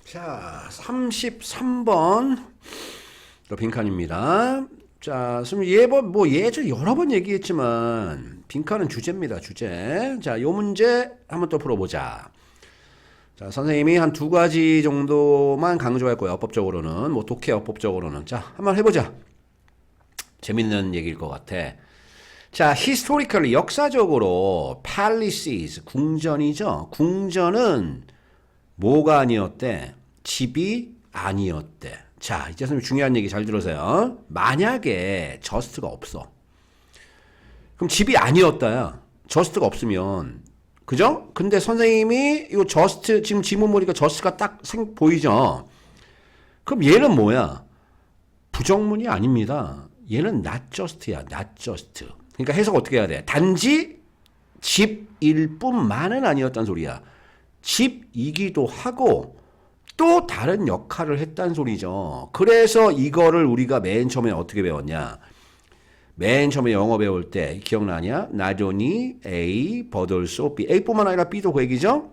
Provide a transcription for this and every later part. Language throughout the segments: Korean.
자, 33번 빈칸입니다. 자, 예전 여러 번 얘기했지만 빈칸은 주제입니다. 주제. 자, 요 문제 한번 또 풀어보자. 자, 선생님이 한 두 가지 정도만 강조할 거예요. 어법적으로는 독해 어법적으로는. 자, 한번 해보자. 재밌는 얘기일 것 같아. 자, historically 역사적으로 palaces 궁전이죠. 궁전은 뭐가 아니었대? 집이 아니었대. 자, 이제 선생님 중요한 얘기 잘 들으세요. 만약에 저스트가 없어. 그럼 집이 아니었다야. 저스트가 없으면. 그죠? 근데 선생님이 이 저스트, 지금 지문 보니까 저스트가 딱 보이죠? 그럼 얘는 뭐야? 부정문이 아닙니다. 얘는 not just야. not just. 그러니까 해석 어떻게 해야 돼? 단지 집일 뿐만은 아니었단 소리야. 집이기도 하고 또 다른 역할을 했단 소리죠. 그래서 이거를 우리가 맨 처음에 어떻게 배웠냐? 맨 처음에 영어 배울 때 기억나냐? Not only A, but also B. A뿐만 아니라 B도 그 얘기죠?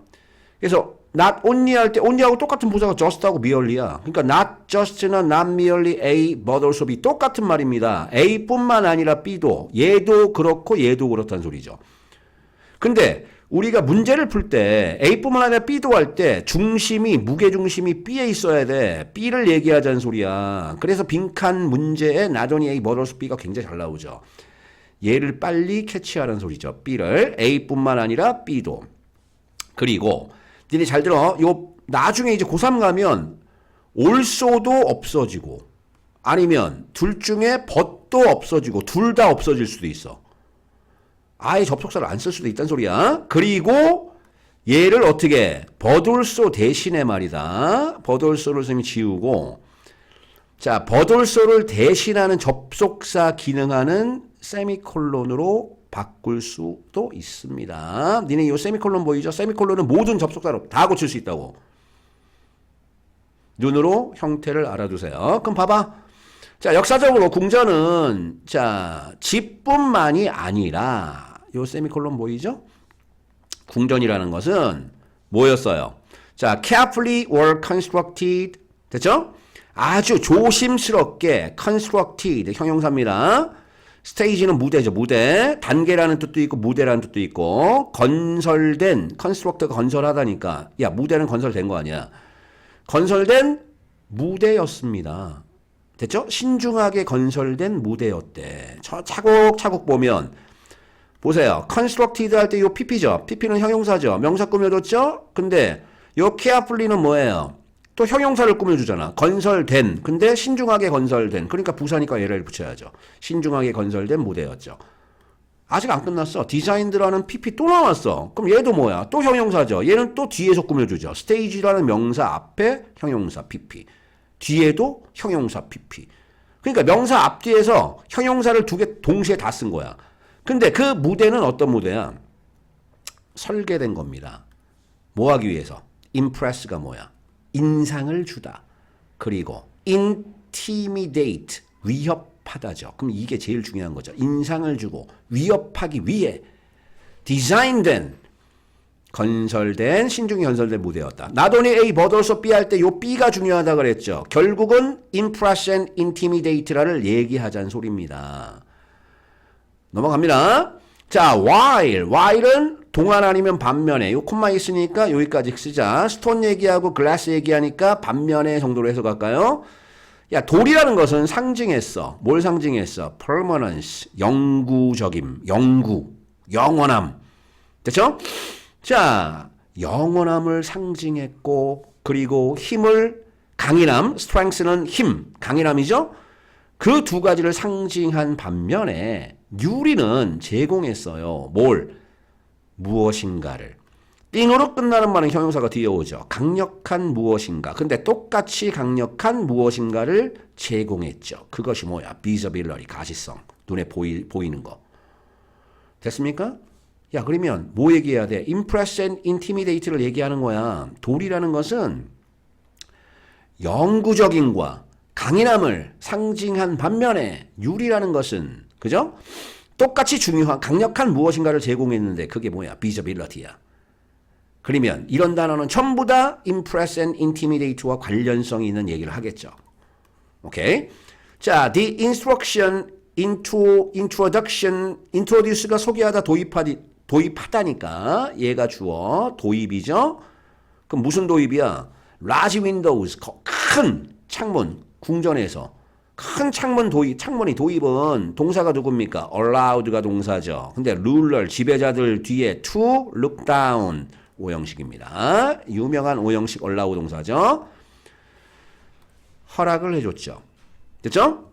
그래서 not only 할 때 only하고 똑같은 부사가 just하고 merely야. 그러니까 not just나 not merely A, but also B 똑같은 말입니다. A뿐만 아니라 B도 얘도 그렇고 얘도 그렇다는 소리죠. 근데 우리가 문제를 풀 때 A뿐만 아니라 B도 할 때 중심이 무게중심이 B에 있어야 돼. B를 얘기하자는 소리야. 그래서 빈칸 문제에 not only A, but also B가 굉장히 잘 나오죠. 얘를 빨리 캐치하라는 소리죠. B를 A뿐만 아니라 B도. 그리고 니네 잘 들어. 요 나중에 이제 고3 가면 also도 없어지고 아니면 둘 중에 but도 없어지고 둘 다 없어질 수도 있어. 아예 접속사를 안 쓸 수도 있다는 소리야. 그리고 얘를 어떻게 but also 대신에 말이다. but also를 선생님이 지우고 자 but also를 대신하는 접속사 기능하는 세미콜론으로 바꿀 수도 있습니다. 니네 이 세미콜론 보이죠? 세미콜론은 모든 접속사로 다 고칠 수 있다고. 눈으로 형태를 알아두세요. 그럼 봐봐. 자, 역사적으로 궁전은 자, 집뿐만이 아니라 요 세미콜론 보이죠? 궁전이라는 것은 뭐였어요? 자, carefully were constructed. 됐죠? 아주 조심스럽게 constructed 형용사입니다. 스테이지는 무대죠. 무대. 단계라는 뜻도 있고 무대라는 뜻도 있고 건설된 construct가 건설하다니까 야 무대는 건설된 거 아니야. 건설된 무대였습니다. 됐죠? 신중하게 건설된 무대였대. 차곡차곡 보면 보세요. constructed 할 때 요 pp죠. pp는 형용사죠. 명사 꾸며줬죠? 근데 요 carefully는 뭐예요? 또 형용사를 꾸며주잖아. 건설된. 근데 신중하게 건설된. 그러니까 부사니까 얘를 붙여야죠. 신중하게 건설된 무대였죠. 아직 안 끝났어. 디자인드라는 pp 또 나왔어. 그럼 얘도 뭐야? 또 형용사죠. 얘는 또 뒤에서 꾸며주죠. 스테이지라는 명사 앞에 형용사 pp. 뒤에도 형용사 pp. 그러니까 명사 앞뒤에서 형용사를 두 개 동시에 다 쓴 거야. 근데 그 무대는 어떤 무대야? 설계된 겁니다. 뭐 하기 위해서? impress가 뭐야? 인상을 주다. 그리고 intimidate, 위협하다죠. 그럼 이게 제일 중요한 거죠. 인상을 주고 위협하기 위해 design된, 건설된, 신중히 건설된 무대였다. Not only A, but also B 할 때 요 B가 중요하다 그랬죠. 결국은 impress and intimidate를 얘기하자는 소리입니다. 넘어갑니다. 자, while은 동안 아니면 반면에 요 콤마 있으니까 여기까지 쓰자. 스톤 얘기하고 글라스 얘기하니까 반면에 정도로 해석할까요? 야, 돌이라는 것은 상징했어. 뭘 상징했어? permanence, 영구적임, 영원함. 됐죠? 자, 영원함을 상징했고 그리고 힘을 강인함, strength는 힘, 강인함이죠? 그 두 가지를 상징한 반면에 유리는 제공했어요. 뭘? 무엇인가를. 띵으로 끝나는 말은 형용사가 뒤에 오죠. 강력한 무엇인가. 근데 똑같이 강력한 무엇인가를 제공했죠. 그것이 뭐야? visibility, 가시성. 눈에 보이는 거. 됐습니까? 야, 그러면 뭐 얘기해야 돼? impress and intimidate를 얘기하는 거야. 돌이라는 것은 영구적인과 강인함을 상징한 반면에 유리라는 것은 그죠? 똑같이 중요한 강력한 무엇인가를 제공했는데 그게 뭐야? visibility야. 그러면 이런 단어는 전부 다 impress and intimidate와 관련성이 있는 얘기를 하겠죠. 오케이. 자, the instruction into introduction, introduce가 소개하다 도입하다니까 얘가 주어 도입이죠. 그럼 무슨 도입이야? large windows, 큰 창문, 궁전에서 큰 창문 도입, 창문이 도입은 동사가 누굽니까? allowed가 동사죠. 근데 ruler, 지배자들 뒤에 to look down 오형식입니다. 유명한 오형식 allow 동사죠. 허락을 해줬죠. 됐죠?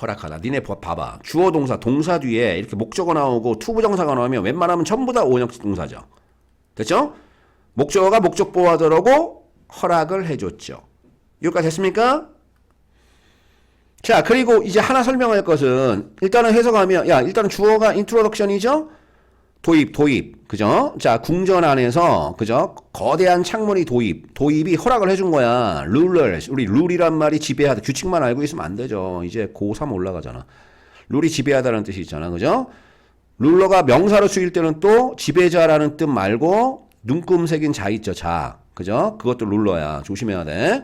허락하다. 니네 봐봐. 주어 동사, 동사 뒤에 이렇게 목적어 나오고 투부정사가 나오면 웬만하면 전부 다 오형식 동사죠. 됐죠? 목적어가 목적 보호하더라고 허락을 해줬죠. 여기까지 됐습니까? 자, 그리고 이제 하나 설명할 것은 일단은 해석하면 일단은 주어가 introduction이죠? 도입. 그죠? 자, 궁전 안에서 그죠? 거대한 창문이 도입이 허락을 해준 거야. ruler. 우리 룰이란 말이 지배하다. 규칙만 알고 있으면 안 되죠. 이제 고3 올라가잖아. 룰이 지배하다라는 뜻이 있잖아. 그죠? 룰러가 명사로 쓰일 때는 또 지배자라는 뜻 말고 눈금 새긴 자 있죠. 자. 그죠? 그것도 룰러야. 조심해야 돼.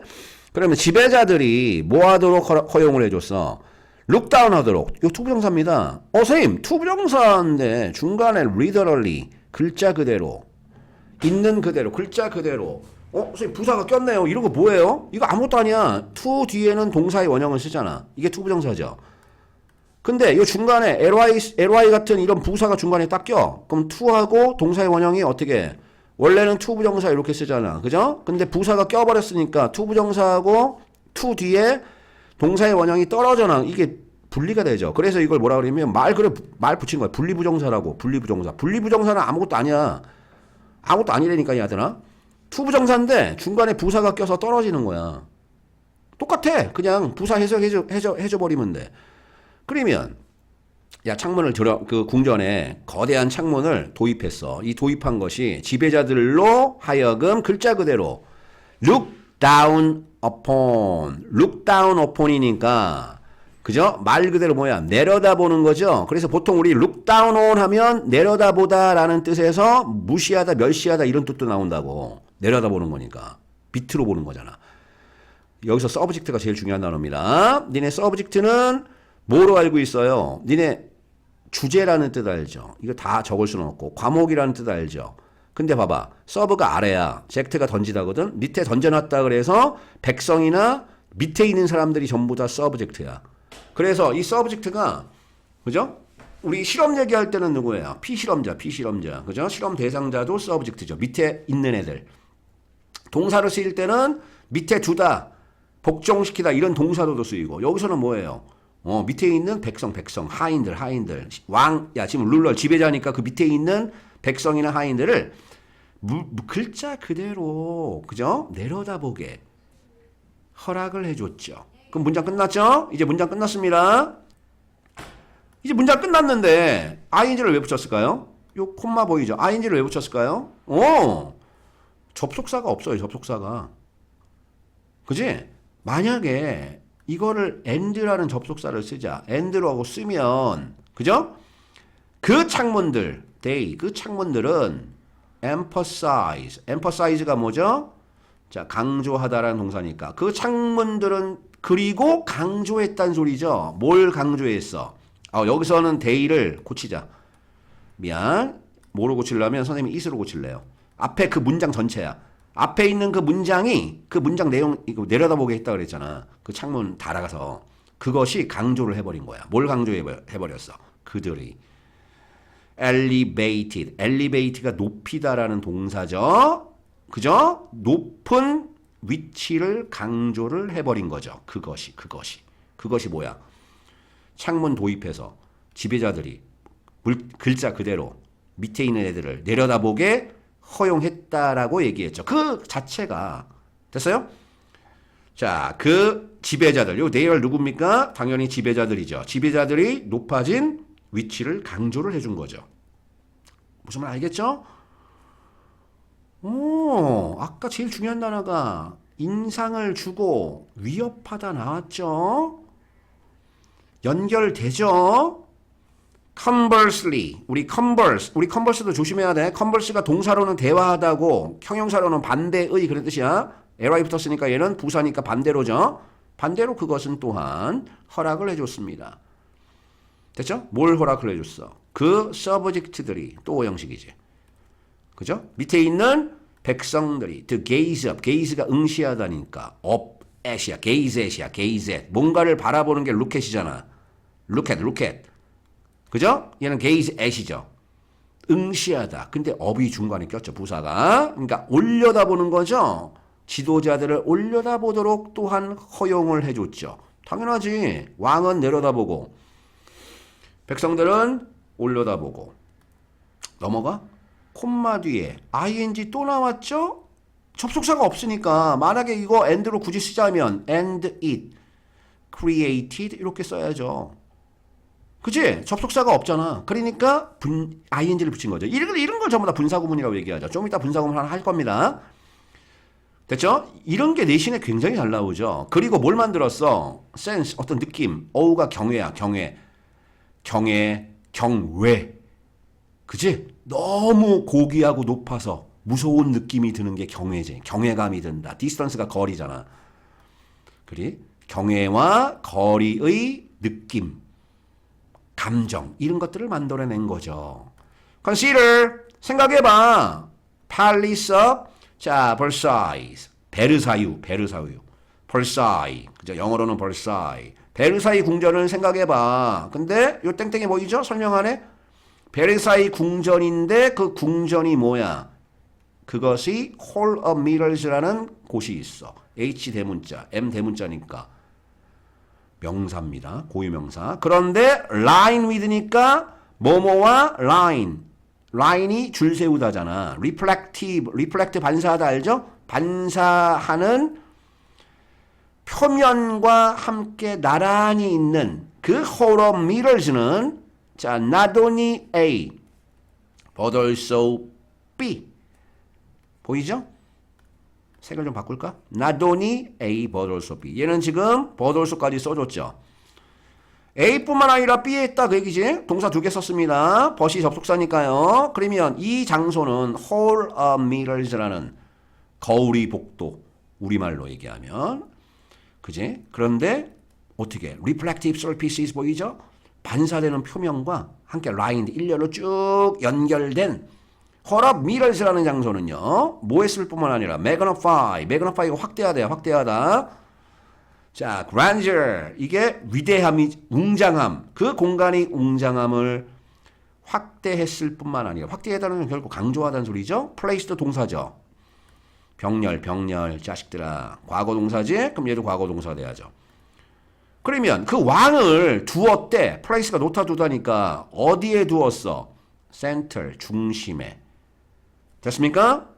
그러면 지배자들이 뭐 하도록 허용을 해줬어? 룩다운 하도록. 이거 투부정사입니다. 선생님, 투부정사인데 중간에 literally, 글자 그대로, 있는 그대로, 글자 그대로. 선생님, 부사가 꼈네요. 이런 거 뭐예요? 이거 아무것도 아니야. to 뒤에는 동사의 원형을 쓰잖아. 이게 투부정사죠. 근데 이 중간에 ly 같은 이런 부사가 중간에 딱 껴. 그럼 to하고 동사의 원형이 어떻게? 원래는 투부정사 이렇게 쓰잖아. 그죠? 근데 부사가 껴버렸으니까 투부정사하고 to 뒤에 동사의 원형이 떨어져나 이게 분리가 되죠. 그래서 이걸 뭐라 그러냐면 말 붙인 거야. 분리부정사라고. 분리부정사. 분리부정사는 아무것도 아니야. 아무것도 아니라니까 얘들아. 투부정사인데 중간에 부사가 껴서 떨어지는 거야. 똑같아. 그냥 부사 해줘 버리면 돼. 그러면 창문을 그 궁전에 거대한 창문을 도입했어. 이 도입한 것이 지배자들로 하여금 글자 그대로 look down upon이니까 그죠? 말 그대로 뭐야? 내려다보는 거죠. 그래서 보통 우리 look down on 하면 내려다보다라는 뜻에서 무시하다, 멸시하다 이런 뜻도 나온다고. 내려다보는 거니까 밑으로 보는 거잖아. 여기서 서브젝트가 제일 중요한 단어입니다. 니네 서브젝트는 뭐로 알고 있어요? 니네 주제라는 뜻 알죠? 이거 다 적을 수는 없고 과목이라는 뜻 알죠? 근데 봐봐. 서브가 아래야. 젝트가 던지다거든. 밑에 던져놨다 그래서 백성이나 밑에 있는 사람들이 전부 다 서브젝트야. 그래서 이 서브젝트가 그죠? 우리 실험 얘기할 때는 누구예요? 피실험자. 그죠? 실험 대상자도 서브젝트죠. 밑에 있는 애들. 동사를 쓰일 때는 밑에 두다, 복종시키다 이런 동사도 쓰이고 여기서는 뭐예요? 밑에 있는 백성, 하인들, 왕, 지금 룰러 지배자니까 그 밑에 있는 백성이나 하인들을 글자 그대로 그죠? 내려다보게 허락을 해줬죠. 그럼 문장 끝났죠? 이제 문장 끝났습니다. 이제 문장 끝났는데 ing를 왜 붙였을까요? 요 콤마 보이죠? ing를 왜 붙였을까요? 접속사가 없어요. 접속사가. 그지? 만약에 이거를 and라는 접속사를 쓰자. and로 하고 쓰면 그죠? 그 창문들 그 창문들은 emphasize가 뭐죠? 자, 강조하다라는 동사니까 그 창문들은 그리고 강조했단 소리죠. 뭘 강조했어? 여기서는 they를 고치자. 미안. 뭐로 고치려면 선생님이 is로 고칠래요. 앞에 그 문장 전체야. 앞에 있는 그 문장이 그 문장 내용 이거 내려다보게 했다 그랬잖아. 그 창문 달아가서 그것이 강조를 해버린 거야. 뭘 강조해버렸어? 그들이 elevate가 높이다라는 동사죠. 그죠? 높은 위치를 강조를 해버린 거죠. 그것이 뭐야? 창문 도입해서 지배자들이 글자 그대로 밑에 있는 애들을 내려다보게 허용했다라고 얘기했죠. 그 자체가 됐어요? 자, 그 지배자들, 요 they are 누굽니까? 당연히 지배자들이죠. 지배자들이 높아진 위치를 강조를 해준 거죠. 무슨 말 알겠죠? 아까 제일 중요한 단어가 인상을 주고 위협하다 나왔죠? 연결되죠? conversely, 우리 converse도 조심해야 돼. converse가 동사로는 대화하다고, 형용사로는 반대의 그런 뜻이야. ly 붙었으니까 얘는 부사니까 반대로죠. 반대로 그것은 또한 허락을 해줬습니다. 됐죠? 뭘 허락을 해줬어? 그 subject들이 또 형식이지. 그죠? 밑에 있는 백성들이 to gaze up, gaze가 응시하다니까 up at이야, gaze at이야, gaze at. 뭔가를 바라보는 게 look at이잖아. look at. 그죠? 얘는 gaze at이죠. 응시하다. 근데 up이 중간에 꼈죠, 부사가. 그러니까 올려다보는 거죠. 지도자들을 올려다보도록 또한 허용을 해줬죠. 당연하지. 왕은 내려다보고 백성들은 올려다보고. 넘어가? 콤마 뒤에 ing 또 나왔죠? 접속사가 없으니까 만약에 이거 and로 굳이 쓰자면 and it created 이렇게 써야죠. 그치? 접속사가 없잖아. 그러니까 ing를 붙인 거죠. 이런 걸 전부 다 분사구문이라고 얘기하죠. 좀 이따 분사구문 하나 할 겁니다. 됐죠? 이런 게 내신에 굉장히 잘 나오죠. 그리고 뭘 만들었어? sense, 어떤 느낌. 어우가 경외야, 경외. 그치? 너무 고귀하고 높아서 무서운 느낌이 드는 게 경외지. 경외감이 든다. 디스턴스가 거리잖아. 그래? 경외와 거리의 느낌, 감정 이런 것들을 만들어낸 거죠. Consider, 생각해봐. Palace of, 자, Versailles, 베르사유. Versailles, 그죠? 영어로는 Versailles. 베르사유 궁전을 생각해봐. 근데 요 땡땡이 뭐이죠? 설명 안에 베르사유 궁전인데 그 궁전이 뭐야? 그것이 Hall of Mirrors라는 곳이 있어. H 대문자, M 대문자니까 명사입니다. 고유명사. 그런데 line with니까 뭐뭐와 line이 줄 세우다잖아. reflect 반사하다 알죠? 반사하는 표면과 함께 나란히 있는 그 Hall of Mirrors는 자, not only A, but also B. 보이죠? 색을 좀 바꿀까? Not only A, but also B. 얘는 지금 but also까지 써줬죠. A뿐만 아니라 B에 있다 그 얘기지. 동사 두 개 썼습니다. but이 접속사니까요. 그러면 이 장소는 Hall of Mirrors라는 거울이 복도. 우리말로 얘기하면. 그지? 그런데 어떻게? Reflective surfaces 보이죠? 반사되는 표면과 함께 라인 일렬로 쭉 연결된 Hall of Mirrors라는 장소는요. 뭐 했을 뿐만 아니라 magnify가 확대하다. 자, grandeur 이게 위대함이 웅장함. 그 공간이 웅장함을 확대했을 뿐만 아니라 확대하다는 건 결국 강조하다는 소리죠. place도 동사죠. 병렬 자식들아. 과거 동사지? 그럼 얘도 과거 동사 돼야죠. 그러면 그 왕을 두었대. place가 놓다 두다니까 어디에 두었어? center, 중심에. 됐습니까?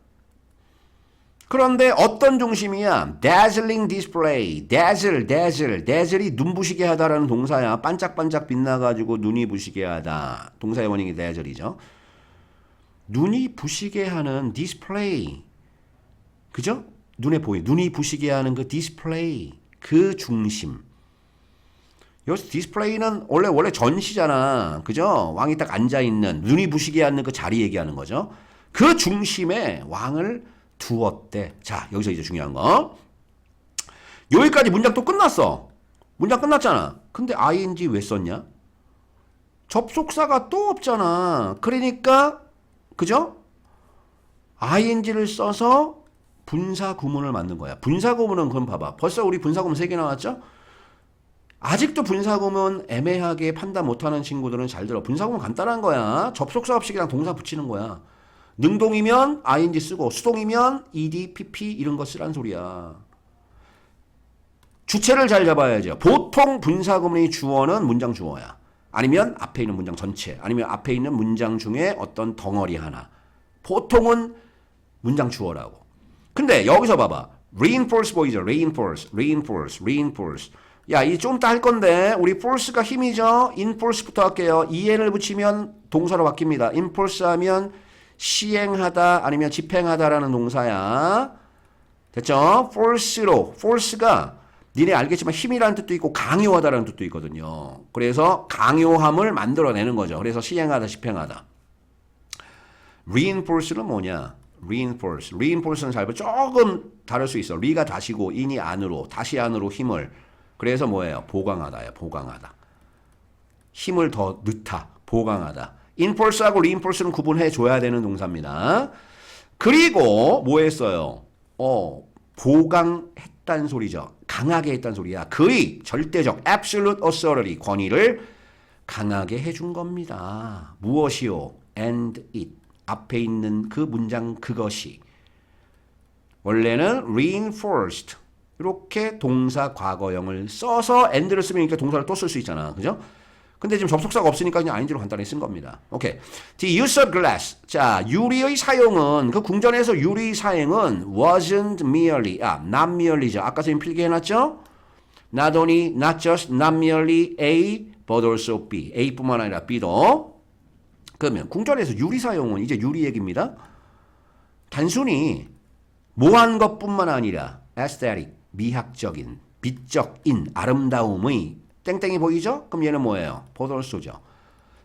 그런데 어떤 중심이야? dazzling display. dazzle이 눈부시게 하다라는 동사야. 반짝반짝 빛나가지고 눈이 부시게 하다. 동사의 원형이 dazzle이죠. 눈이 부시게 하는 display. 그죠? 눈이 부시게 하는 그 display. 그 중심. 여기서 디스플레이는 원래 전시잖아. 그죠? 왕이 딱 앉아있는, 눈이 부시게 하는 그 자리 얘기하는 거죠. 그 중심에 왕을 두었대. 자, 여기서 이제 중요한 거. 여기까지 문장 또 끝났어. 문장 끝났잖아. 근데 ing 왜 썼냐? 접속사가 또 없잖아. 그러니까, 그죠? ing를 써서 분사 구문을 만든 거야. 분사 구문은 그럼 봐봐. 벌써 우리 분사 구문 3개 나왔죠? 아직도 분사구문 애매하게 판단 못하는 친구들은 잘 들어. 분사구문 간단한 거야. 접속사 없이 그냥 동사 붙이는 거야. 능동이면 ing 쓰고 수동이면 ed, pp 이런 거 쓰란 소리야. 주체를 잘 잡아야죠. 보통 분사구문의 주어는 문장 주어야. 아니면 앞에 있는 문장 전체. 아니면 앞에 있는 문장 중에 어떤 덩어리 하나. 보통은 문장 주어라고. 근데 여기서 봐봐. reinforce 보이죠? reinforce. 야, 이 좀 이따 할 건데 우리 force가 힘이죠. enforce부터 할게요. en을 붙이면 동사로 바뀝니다. enforce 하면 시행하다 아니면 집행하다라는 동사야. 됐죠? force가 니네 알겠지만 힘이라는 뜻도 있고 강요하다라는 뜻도 있거든요. 그래서 강요함을 만들어내는 거죠. 그래서 시행하다, 집행하다. reinforce는 뭐냐? reinforce는 잘 봐. 조금 다를 수 있어. 리가 다시고 in이 안으로, 다시 안으로 힘을. 그래서 뭐예요? 보강하다예요. 보강하다. 힘을 더 넣다. 보강하다. enforce하고 reinforce는 구분해 줘야 되는 동사입니다. 그리고 뭐 했어요? 보강했다는 소리죠. 강하게 했다는 소리야. 그의 절대적 absolute authority 권위를 강하게 해준 겁니다. 무엇이요? and it 앞에 있는 그 문장 그것이 원래는 reinforced 이렇게 동사 과거형을 써서 and를 쓰면 이렇게 동사를 또 쓸 수 있잖아. 그죠? 근데 지금 접속사가 없으니까 그냥 ing로 간단히 쓴 겁니다. 오케이. The use of glass. 자, 유리의 사용은 그 궁전에서 유리 사용은 wasn't merely not merely죠. 아까 선생님 필기해놨죠? Not only, not just, not merely A, but also B. A뿐만 아니라 B도. 그러면 궁전에서 유리 사용은 이제 유리 얘기입니다. 단순히 모한 것뿐만 아니라 aesthetic, 미학적인, 미적인, 아름다움의 땡땡이 보이죠? 그럼 얘는 뭐예요? 보돌소죠.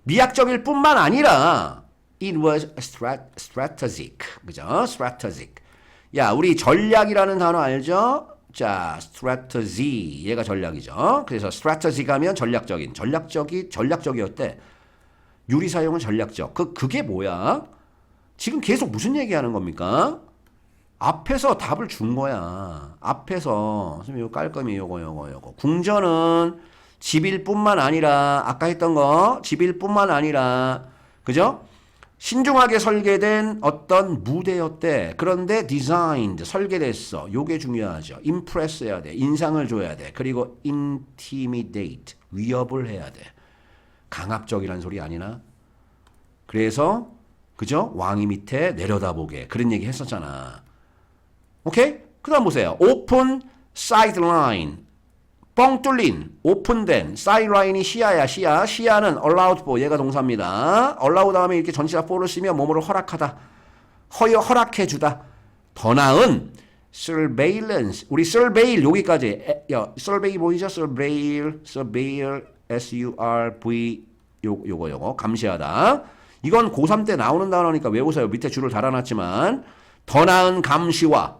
미학적일 뿐만 아니라 it was strategic. 그죠? strategic. 야, 우리 전략이라는 단어 알죠? 자, strategy. 얘가 전략이죠. 그래서 strategic 하면 전략적인. 전략적이었대. 유리 사용은 전략적. 그게 뭐야? 지금 계속 무슨 얘기하는 겁니까? 앞에서 답을 준 거야. 앞에서 선생님 이거 깔끔히 요거. 궁전은 집일 뿐만 아니라 아까 했던 거 집일 뿐만 아니라 그죠? 신중하게 설계된 어떤 무대였대. 그런데 designed 설계됐어. 요게 중요하죠. impress 해야 돼. 인상을 줘야 돼. 그리고 intimidate 위협을 해야 돼. 강압적이란 소리 아니나? 그래서 그죠? 왕이 밑에 내려다보게 그런 얘기 했었잖아. 오케이? 그 다음 보세요. open sideline 뻥 뚫린 오픈된 sideline이 시야야. 시야는 allowed for 얘가 동사입니다. allow 다음에 이렇게 전치사 for를 쓰면 뭐뭐를 허락하다. 허락해주다. 더 나은 surveillance 우리 surveil 여기까지 surveil 보이죠? surveil S-U-R-V 요거 감시하다. 이건 고3 때 나오는 단어니까 외우세요. 밑에 줄을 달아놨지만 더 나은 감시와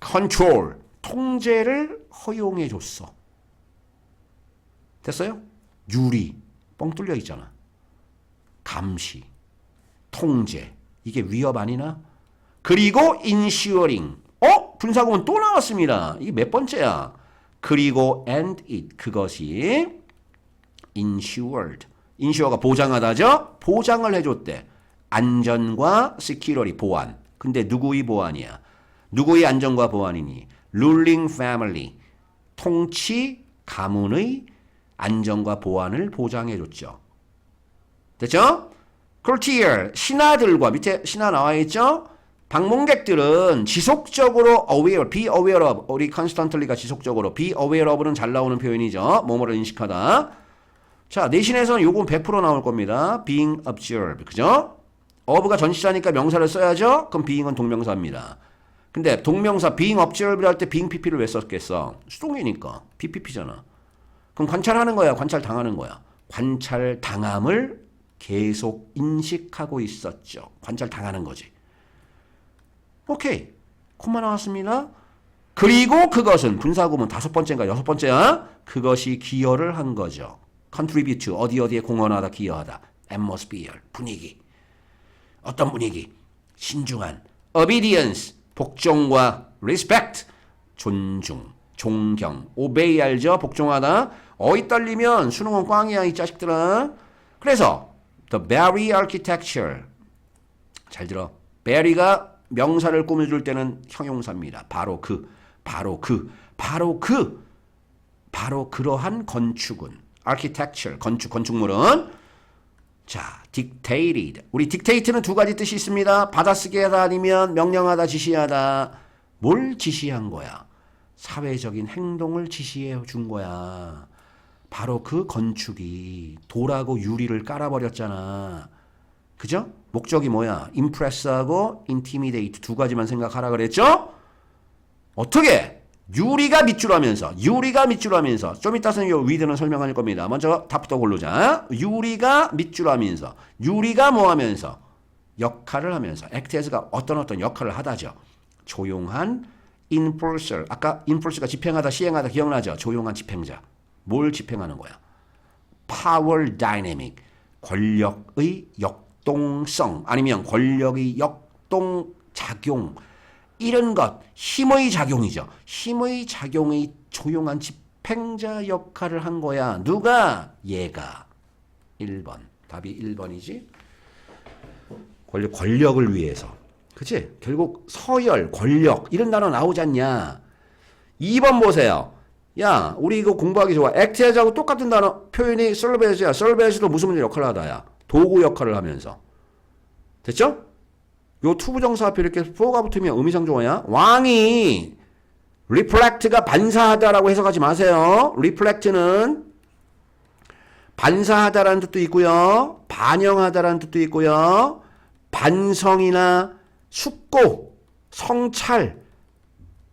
control 통제를 허용해줬어. 됐어요? 유리 뻥 뚫려 있잖아. 감시 통제 이게 위협 아니나? 그리고 ensuring 분사구문 또 나왔습니다. 이게 몇 번째야? 그리고 and it 그것이 insure가 보장하다죠? 보장을 해줬대. 안전과 security 보안. 근데 누구의 보안이야? 누구의 안전과 보안이니? ruling family 통치 가문의 안전과 보안을 보장해줬죠. 됐죠? courtier 신하들과 밑에 신하 나와있죠? 방문객들은 지속적으로 aware, be aware of 우리 constantly가 지속적으로 be aware of는 잘 나오는 표현이죠. 뭐뭐를 인식하다. 자, 내신에서는 요건 100% 나올 겁니다. being observed. 그죠? of가 전치사니까 명사를 써야죠? 그럼 being은 동명사입니다. 근데 동명사 being observed 할 때 being pp를 왜 썼겠어? 수동이니까. BPP잖아. 그럼 관찰하는 거야? 관찰당하는 거야? 관찰당함을 계속 인식하고 있었죠. 관찰당하는 거지. 오케이. 콤마 나왔습니다. 그리고 그것은 분사구문 5번째인가 6번째야? 그것이 기여를 한 거죠. contribute 어디에 공헌하다 기여하다. atmosphere 분위기. 어떤 분위기? 신중한 obedience 복종과 respect 존중 존경 obey 알죠? 복종하다. 어이 떨리면 수능은 꽝이야 이 자식들아. 그래서 the Barry architecture 잘 들어. Barry가 명사를 꾸며줄 때는 형용사입니다. 바로 그러한 건축은 architecture 건축물은 자 dictated 우리 dictate는 두 가지 뜻이 있습니다. 받아쓰게 하다 아니면 명령하다 지시하다. 뭘 지시한 거야? 사회적인 행동을 지시해 준 거야. 바로 그 건축이 돌하고 유리를 깔아버렸잖아. 그죠? 목적이 뭐야? impress하고 intimidate 두 가지만 생각하라 그랬죠? 어떻게? 유리가 밑줄하면서 좀 이따 선생님 위드는 설명할 겁니다. 먼저 답부터 고르자. 유리가 밑줄하면서 유리가 뭐 하면서 역할을 하면서 액트에서가 어떤 역할을 하다죠. 조용한 enforcer. 아까 enforcer가 집행하다 시행하다 기억나죠? 조용한 집행자. 뭘 집행하는 거야? power dynamic. 권력의 역동성 아니면 권력의 역동작용 이런 것 힘의 작용이죠. 힘의 작용의 조용한 집행자 역할을 한 거야. 누가? 얘가. 1번. 답이 1번이지. 권력을 위해서. 그치? 결국 서열, 권력 이런 단어 나오지 않냐. 2번 보세요. 야, 우리 이거 공부하기 좋아. act하고 똑같은 단어 표현이 serveas야. serveas도 무슨 역할을 하다야. 도구 역할을 하면서. 됐죠? 요 투부정사 앞에 이렇게 for가 붙으면 의미상조어야. 왕이 reflect가 반사하다라고 해석하지 마세요. reflect는 반사하다라는 뜻도 있고요. 반영하다라는 뜻도 있고요. 반성이나 숙고, 성찰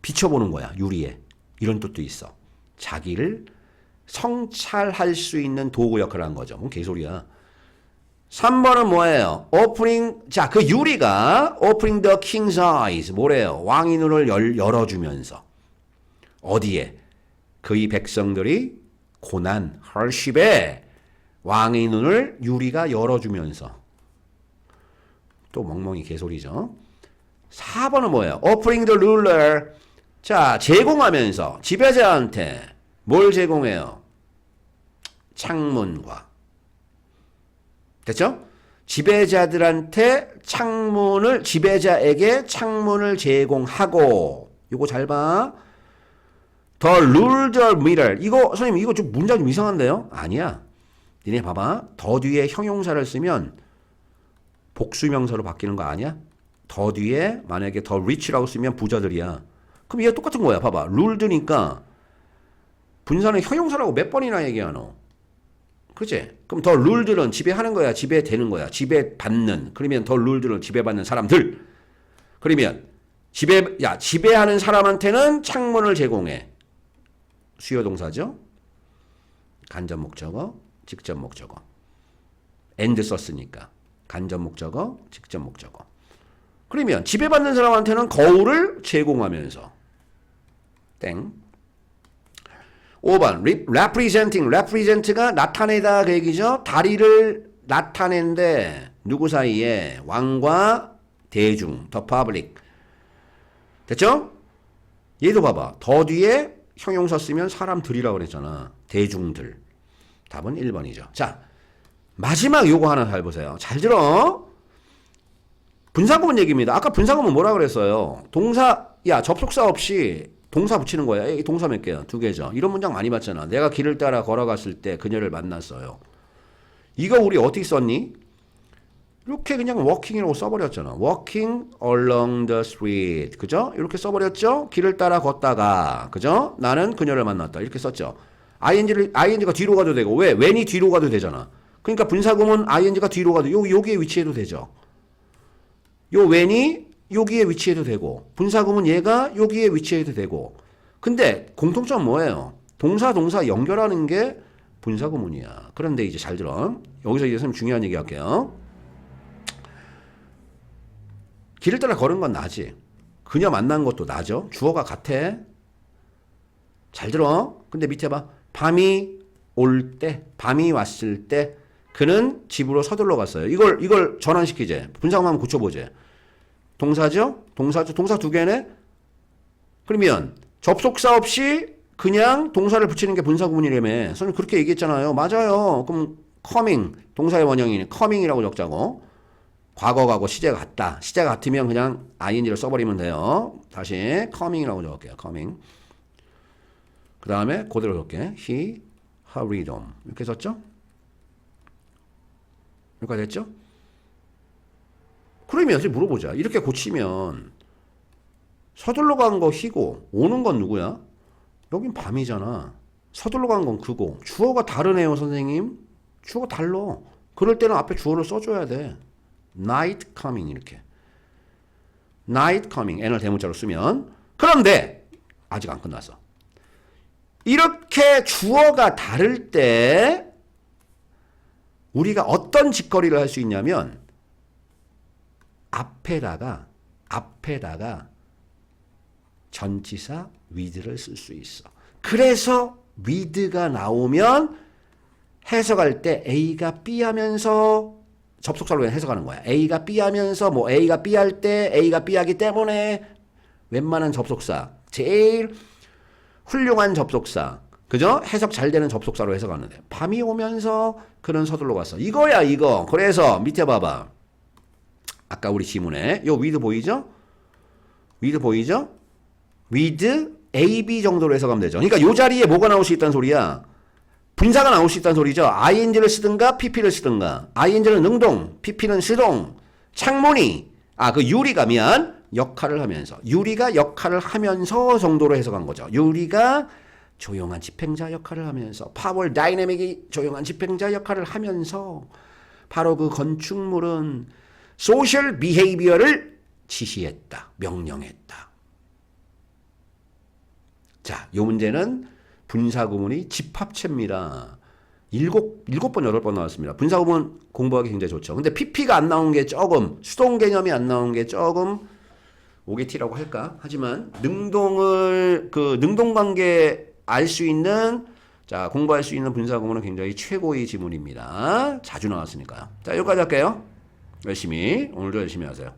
비춰보는 거야. 유리에. 이런 뜻도 있어. 자기를 성찰할 수 있는 도구 역할을 한 거죠. 뭔 개소리야. 3번은 뭐예요? opening, 자, 그 유리가 opening the king's eyes. 뭐래요? 왕의 눈을 열어주면서. 어디에? 그의 백성들이 고난, hardship에 왕의 눈을 유리가 열어주면서. 또 멍멍이 개소리죠. 4번은 뭐예요? offering the ruler. 자, 제공하면서 지배자한테 뭘 제공해요? 창문과. 됐죠? 지배자들한테 지배자에게 창문을 제공하고. 이거 잘 봐. The rule the mirror. 이거, 선생님, 이거 좀 문장 좀 이상한데요? 아니야. 니네 봐봐. 더 뒤에 형용사를 쓰면 복수명사로 바뀌는 거 아니야? 더 뒤에 만약에 더 rich라고 쓰면 부자들이야. 그럼 얘가 똑같은 거야. 봐봐. ruled니까 분사는 형용사라고 몇 번이나 얘기하노. 그치? 그럼 더 ruled는 지배하는 거야. 지배되는 거야. 지배받는. 그러면 더 ruled는 지배받는 사람들. 그러면 지배하는 사람한테는 창문을 제공해. 수요 동사죠. 간접 목적어, 직접 목적어. and 썼으니까. 간접 목적어, 직접 목적어. 그러면 지배받는 사람한테는 거울을 제공하면서. 땡. 5번 represent가 나타내다 그 얘기죠. 다리를 나타낸데 누구 사이에? 왕과 대중, the public. 됐죠? 얘도 봐봐. 더 뒤에 형용사 쓰면 사람들이라고 그랬잖아. 대중들. 답은 1번이죠. 자, 마지막 요거 하나 잘 보세요. 잘 들어. 분사구문 얘기입니다. 아까 분사구문 뭐라 그랬어요? 접속사 없이 동사 붙이는 거야. 이 동사 몇 개야? 2개죠. 이런 문장 많이 봤잖아. 내가 길을 따라 걸어갔을 때 그녀를 만났어요. 이거 우리 어떻게 썼니? 이렇게 그냥 walking이라고 써버렸잖아. walking along the street. 그죠? 이렇게 써버렸죠? 길을 따라 걷다가. 그죠? 나는 그녀를 만났다. 이렇게 썼죠. ing가 뒤로 가도 되고. 왜? when이 뒤로 가도 되잖아. 그러니까 분사구문 ing가 뒤로 가도 여기에 위치해도 되죠. 요 when이 여기에 위치해도 되고 분사구문 얘가 여기에 위치해도 되고. 근데 공통점은 뭐예요? 동사 연결하는 게 분사구문이야. 그런데 이제 잘 들어. 여기서 이제 선생님 중요한 얘기 할게요. 길을 따라 걸은 건 나지. 그녀 만난 것도 나죠. 주어가 같아. 잘 들어. 근데 밑에 봐. 밤이 왔을 때 그는 집으로 서둘러 갔어요. 이걸 전환시키재. 분사구문 한번 고쳐보재. 동사죠? 동사 2개네? 그러면 접속사 없이 그냥 동사를 붙이는 게 분사구문이라며. 선생님 그렇게 얘기했잖아요. 맞아요. 그럼 coming, 동사의 원형이니 coming이라고 적자고. 과거 시제 같다. 시제 같으면 그냥 ing를 써버리면 돼요. 다시 coming이라고 적을게요. coming. 그 다음에 그대로 적게. He hurried home. 이렇게 썼죠? 여기까지 됐죠? 그러면 이제 물어보자. 이렇게 고치면 서둘러 간 거 he고 오는 건 누구야? 여긴 밤이잖아. 서둘러 간 건 그고. 주어가 다르네요, 선생님. 주어가 달라. 그럴 때는 앞에 주어를 써줘야 돼. night coming 이렇게. night coming n을 대문자로 쓰면. 그런데 아직 안 끝났어. 이렇게 주어가 다를 때 우리가 어떤 짓거리를 할 수 있냐면 앞에다가 전치사 with를 쓸 수 있어. 그래서 with가 나오면 해석할 때 A가 B 하면서 접속사로 그냥 해석하는 거야. A가 B 하면서 뭐 A가 B 할 때 A가 B 하기 때문에 웬만한 접속사 제일 훌륭한 접속사 그죠? 해석 잘 되는 접속사로 해석하는데 밤이 오면서 그는 서둘러 갔어. 이거야 이거. 그래서 밑에 봐봐. 아까 우리 지문에 요 with 보이죠? with 보이죠? with AB 정도로 해석하면 되죠. 그러니까 요 자리에 뭐가 나올 수 있다는 소리야? 분사가 나올 수 있다는 소리죠. ing를 쓰든가 pp를 쓰든가. ing는 능동, pp는 수동. 창문이 그 유리가 역할을 하면서 유리가 역할을 하면서 정도로 해석한 거죠. 유리가 조용한 집행자 역할을 하면서 파월 다이내믹이 조용한 집행자 역할을 하면서 바로 그 건축물은 소셜 비헤이비어를 지시했다. 명령했다. 자, 요 문제는 분사구문이 집합체입니다. 7번, 8번 나왔습니다. 분사구문 공부하기 굉장히 좋죠. 근데 PP가 안 나온 게 조금, 수동 개념이 안 나온 게 조금 오게티라고 할까? 하지만 능동 관계 알 수 있는 자, 공부할 수 있는 분사구문은 굉장히 최고의 지문입니다. 자주 나왔으니까요. 자, 여기까지 할게요. 오늘도 열심히 하세요.